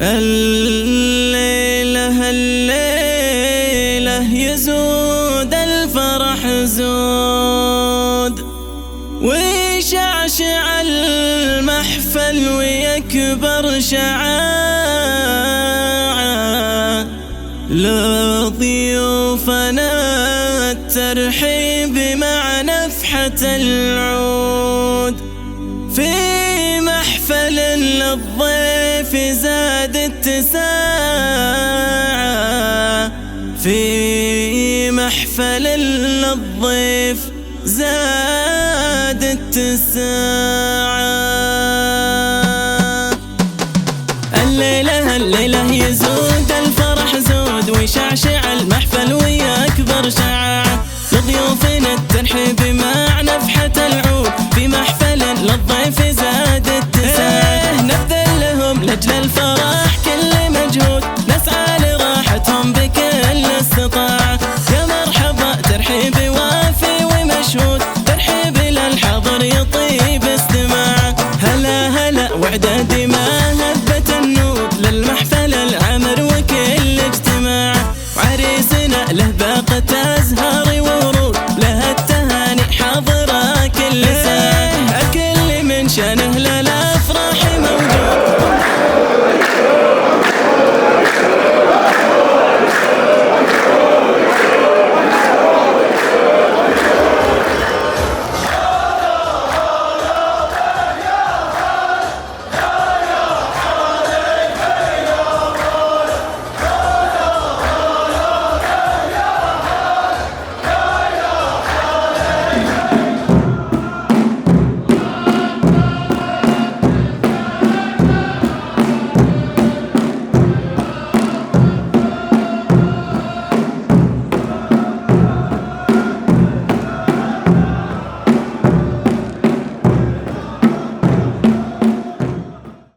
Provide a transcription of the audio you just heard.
الليلة يزود الفرح زود، ويشعشع المحفل ويكبر شعاعة، لضيوفنا الترحيب مع نفحة العود. في محفل للضيف زاد اتساعة، في محفل للضيف زاد اتساعة. الليلة يزود الفرح زود، ويشعشع المحفل ويكبر شعاعة، لضيوفنا الترحيب مع نفحة العود. في محفل للضيف زاد اتساعة، نبذل لهم لأجل الفرح كل مجهود، نسعى لراحتهم بكل استطاعة. يا مرحبا ترحيب وافي ومشهود، ترحيب للحاضر يطيب استماعه. هلا وعدادي